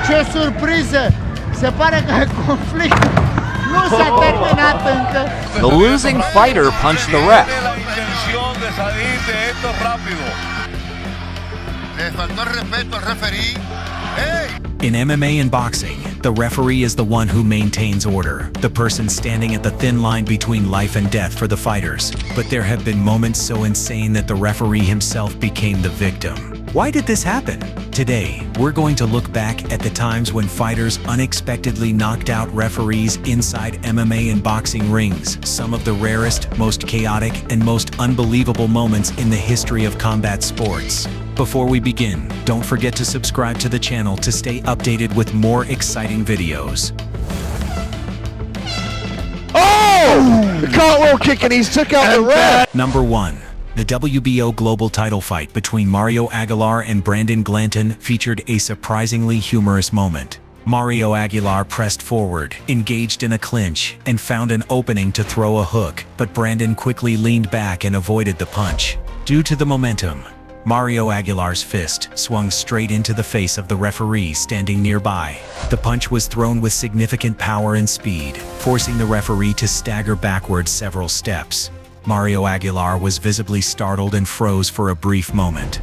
Ce surpriză! Se pare că conflictul nu s-a terminat încă. The losing fighter punched the ref. Le faltó el respeto al referee. Hey! In MMA and boxing, the referee is the one who maintains order, the person standing at the thin line between life and death for the fighters. But there have been moments so insane that the referee himself became the victim. Why did this happen? Today, we're going to look back at the times when fighters unexpectedly knocked out referees inside MMA and boxing rings, some of the rarest, most chaotic, and most unbelievable moments in the history of combat sports. Before we begin, don't forget to subscribe to the channel to stay updated with more exciting videos. Oh! The cartwheel kick and he's took out the ref! Number 1. The WBO Global title fight between Mario Aguilar and Brandon Glanton featured a surprisingly humorous moment. Mario Aguilar pressed forward, engaged in a clinch, and found an opening to throw a hook, but Brandon quickly leaned back and avoided the punch. Due to the momentum, Mario Aguilar's fist swung straight into the face of the referee standing nearby. The punch was thrown with significant power and speed, forcing the referee to stagger backwards several steps. Mario Aguilar was visibly startled and froze for a brief moment.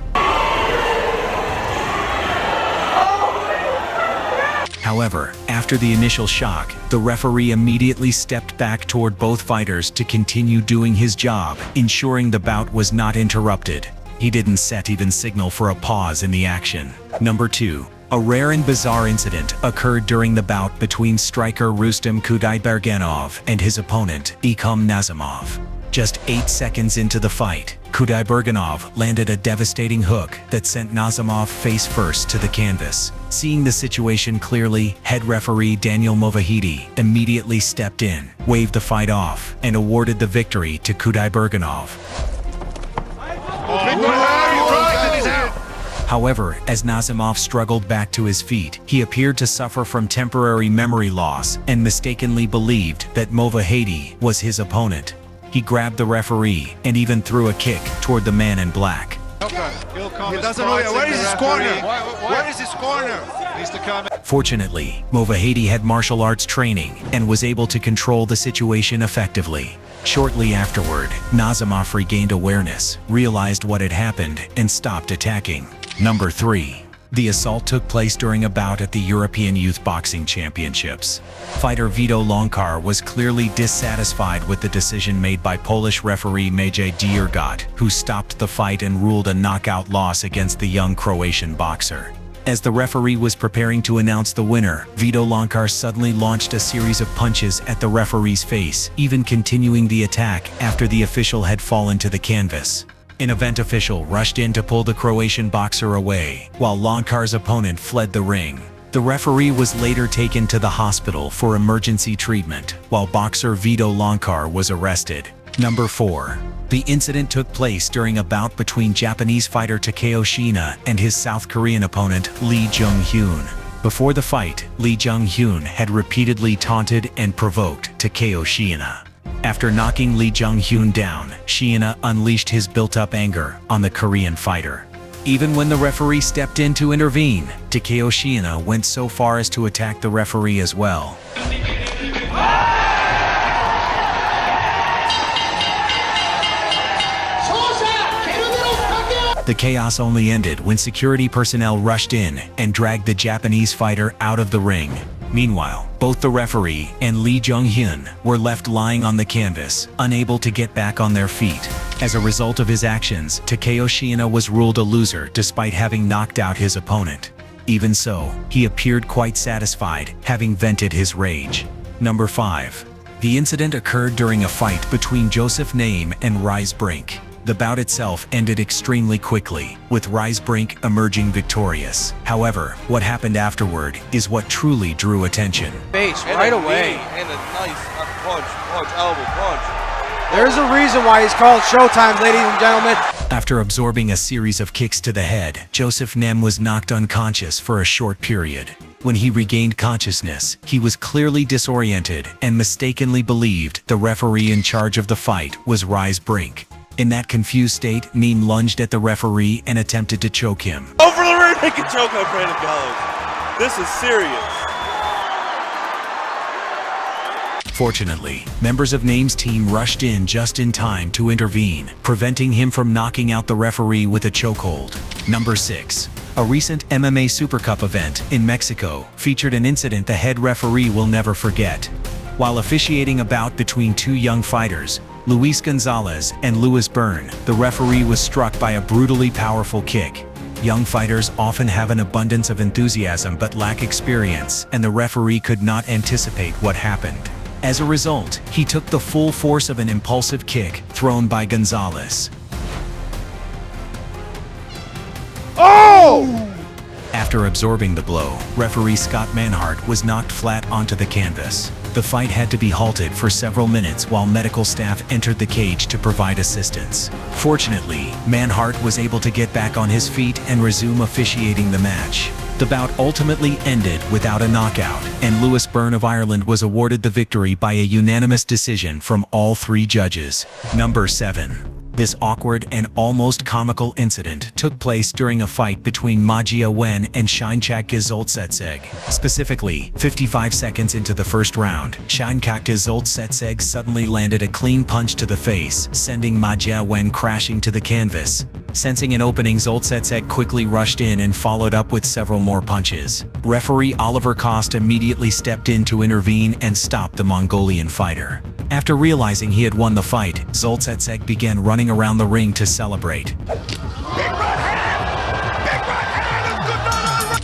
However, after the initial shock, the referee immediately stepped back toward both fighters to continue doing his job, ensuring the bout was not interrupted. He didn't even signal for a pause in the action. Number 2. A rare and bizarre incident occurred during the bout between striker Rustam Kudaibergenov and his opponent, Ikram Nazimov. Just 8 seconds into the fight, Kudaibergenov landed a devastating hook that sent Nazimov face first to the canvas. Seeing the situation clearly, head referee Daniel Movahedi immediately stepped in, waved the fight off, and awarded the victory to Kudaibergenov. However, as Nazimov struggled back to his feet, he appeared to suffer from temporary memory loss and mistakenly believed that Movahedi was his opponent. He grabbed the referee and even threw a kick toward the man in black. He doesn't know where is his corner? Where is his corner? Needs to come. Fortunately, Movahedi had martial arts training and was able to control the situation effectively. Shortly afterward, Nazimov regained awareness, realized what had happened, and stopped attacking. Number 3. The assault took place during a bout at the European Youth Boxing Championships. Fighter Vito Lonkar was clearly dissatisfied with the decision made by Polish referee Maciej Diergot, who stopped the fight and ruled a knockout loss against the young Croatian boxer. As the referee was preparing to announce the winner, Vito Lonkar suddenly launched a series of punches at the referee's face, even continuing the attack after the official had fallen to the canvas. An event official rushed in to pull the Croatian boxer away, while Lonkar's opponent fled the ring. The referee was later taken to the hospital for emergency treatment, while boxer Vito Lonkar was arrested. Number 4. The incident took place during a bout between Japanese fighter Takeo Shiina and his South Korean opponent Lee Jung-hyun. Before the fight, Lee Jung-hyun had repeatedly taunted and provoked Takeo Shiina. After knocking Lee Jung-hyun down, Shiina unleashed his built-up anger on the Korean fighter. Even when the referee stepped in to intervene, Takeo Shiina went so far as to attack the referee as well. The chaos only ended when security personnel rushed in and dragged the Japanese fighter out of the ring. Meanwhile, both the referee and Lee Jung-hyun were left lying on the canvas, unable to get back on their feet. As a result of his actions, Takeo Shiina was ruled a loser despite having knocked out his opponent. Even so, he appeared quite satisfied, having vented his rage. Number 5. The incident occurred during a fight between Joseph Naim and Rise Brink. The bout itself ended extremely quickly, with Rise Brink emerging victorious. However, what happened afterward is what truly drew attention. Face right away. And a nice elbow punch. There's a reason why he's called Showtime, ladies and gentlemen. After absorbing a series of kicks to the head, Joseph Naim was knocked unconscious for a short period. When he regained consciousness, he was clearly disoriented and mistakenly believed the referee in charge of the fight was Rise Brink. In that confused state, Neem lunged at the referee and attempted to choke him. Over the rear naked choke on Brandon Gallows. This is serious. Fortunately, members of Neem's team rushed in just in time to intervene, preventing him from knocking out the referee with a chokehold. Number 6. A recent MMA Super Cup event in Mexico featured an incident the head referee will never forget. While officiating a bout between two young fighters, Luis Gonzalez and Louis Byrne, the referee was struck by a brutally powerful kick. Young fighters often have an abundance of enthusiasm but lack experience, and the referee could not anticipate what happened. As a result, he took the full force of an impulsive kick thrown by Gonzalez. Oh! After absorbing the blow, referee Scott Manhart was knocked flat onto the canvas. The fight had to be halted for several minutes while medical staff entered the cage to provide assistance. Fortunately, Manhart was able to get back on his feet and resume officiating the match. The bout ultimately ended without a knockout, and Louis Byrne of Ireland was awarded the victory by a unanimous decision from all 3 judges. Number 7. This awkward and almost comical incident took place during a fight between Majia Wen and Shinkak Gizoltsetseg. Specifically, 55 seconds into the first round, Shinkak Gizoltsetseg suddenly landed a clean punch to the face, sending Majia Wen crashing to the canvas. Sensing an opening, Zoltsetseg quickly rushed in and followed up with several more punches. Referee Oliver Cost immediately stepped in to intervene and stop the Mongolian fighter. After realizing he had won the fight, Zoltsetseg began running around the ring to celebrate.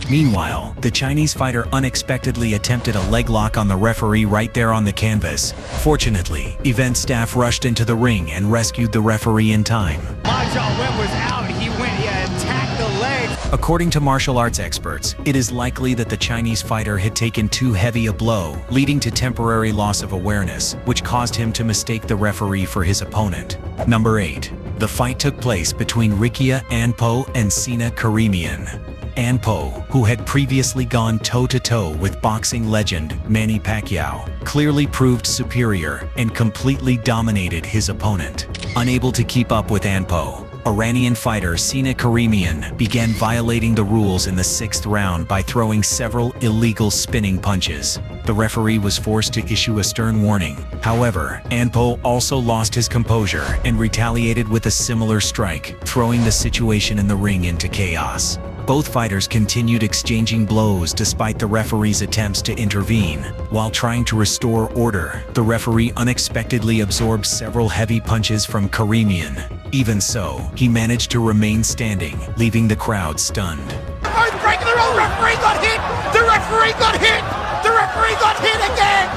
Meanwhile, the Chinese fighter unexpectedly attempted a leg lock on the referee right there on the canvas. Fortunately, event staff rushed into the ring and rescued the referee in time. According to martial arts experts, it is likely that the Chinese fighter had taken too heavy a blow, leading to temporary loss of awareness, which caused him to mistake the referee for his opponent. Number 8. The fight took place between Rikia Anpo and Sina Karimian. Anpo, who had previously gone toe-to-toe with boxing legend Manny Pacquiao, clearly proved superior and completely dominated his opponent. Unable to keep up with Anpo, Iranian fighter Sina Karimian began violating the rules in the 6th round by throwing several illegal spinning punches. The referee was forced to issue a stern warning. However, Anpo also lost his composure and retaliated with a similar strike, throwing the situation in the ring into chaos. Both fighters continued exchanging blows despite the referee's attempts to intervene. While trying to restore order, the referee unexpectedly absorbed several heavy punches from Karimian. Even so, he managed to remain standing, leaving the crowd stunned. Breaking the rule! Referee got hit! The referee got hit! The referee got hit again!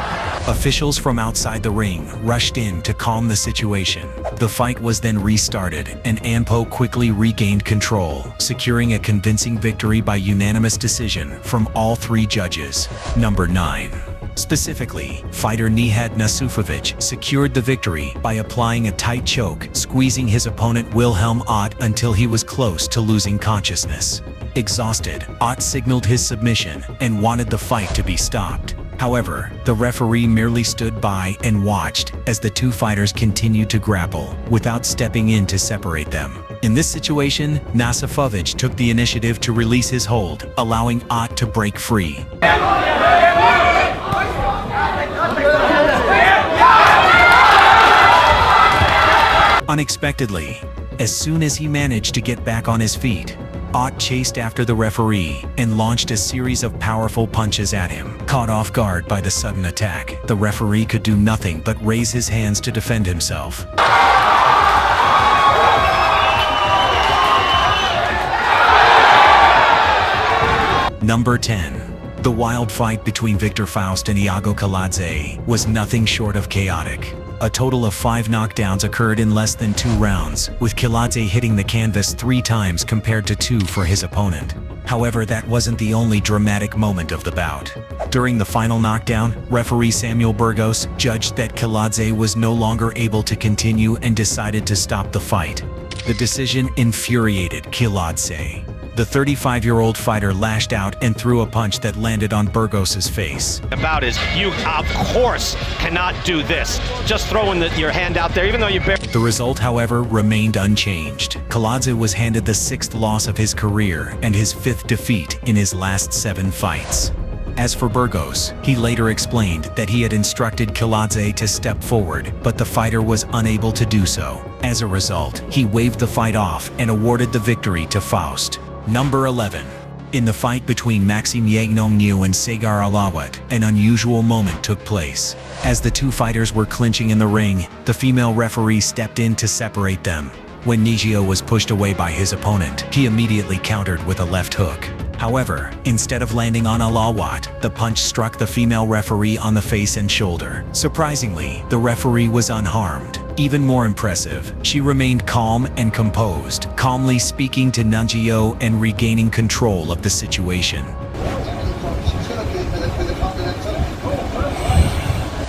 Officials from outside the ring rushed in to calm the situation. The fight was then restarted, and Anpo quickly regained control, securing a convincing victory by unanimous decision from all 3 judges. Number 9. Specifically, fighter Nihat Nasufovic secured the victory by applying a tight choke, squeezing his opponent Wilhelm Ott until he was close to losing consciousness. Exhausted, Ott signaled his submission and wanted the fight to be stopped. However, the referee merely stood by and watched as the 2 fighters continued to grapple, without stepping in to separate them. In this situation, Nasufovic took the initiative to release his hold, allowing Ott to break free. Unexpectedly, as soon as he managed to get back on his feet, Ott chased after the referee and launched a series of powerful punches at him. Caught off guard by the sudden attack, the referee could do nothing but raise his hands to defend himself. Number 10. The wild fight between Victor Faust and Iago Kaladze was nothing short of chaotic. A total of 5 knockdowns occurred in less than 2 rounds, with Kaladze hitting the canvas 3 times compared to 2 for his opponent. However, that wasn't the only dramatic moment of the bout. During the final knockdown, referee Samuel Burgos judged that Kaladze was no longer able to continue and decided to stop the fight. The decision infuriated Kaladze. The 35-year-old fighter lashed out and threw a punch that landed on Burgos's face. About is you, of course, cannot do this. Just throwing your hand out there, even though you barely... The result, however, remained unchanged. Kaladze was handed the 6th loss of his career and his 5th defeat in his last 7 fights. As for Burgos, he later explained that he had instructed Kaladze to step forward, but the fighter was unable to do so. As a result, he waved the fight off and awarded the victory to Faust. Number 11. In the fight between Maxime Yagnomnew and Sagar Alawat, an unusual moment took place. As the two fighters were clinching in the ring, the female referee stepped in to separate them. When Nigio was pushed away by his opponent, he immediately countered with a left hook. However, instead of landing on Alawat, the punch struck the female referee on the face and shoulder. Surprisingly, the referee was unharmed. Even more impressive, she remained calm and composed, calmly speaking to Nunzio and regaining control of the situation.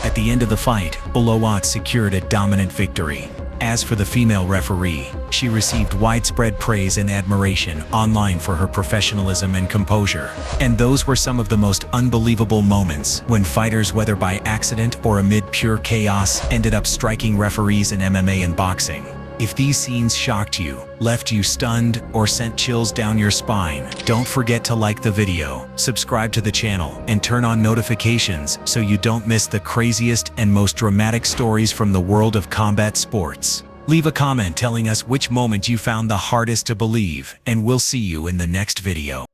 At the end of the fight, Alawat secured a dominant victory. As for the female referee, she received widespread praise and admiration online for her professionalism and composure. And those were some of the most unbelievable moments when fighters, whether by accident or amid pure chaos, ended up striking referees in MMA and boxing. If these scenes shocked you, left you stunned, or sent chills down your spine, don't forget to like the video, subscribe to the channel, and turn on notifications so you don't miss the craziest and most dramatic stories from the world of combat sports. Leave a comment telling us which moment you found the hardest to believe, and we'll see you in the next video.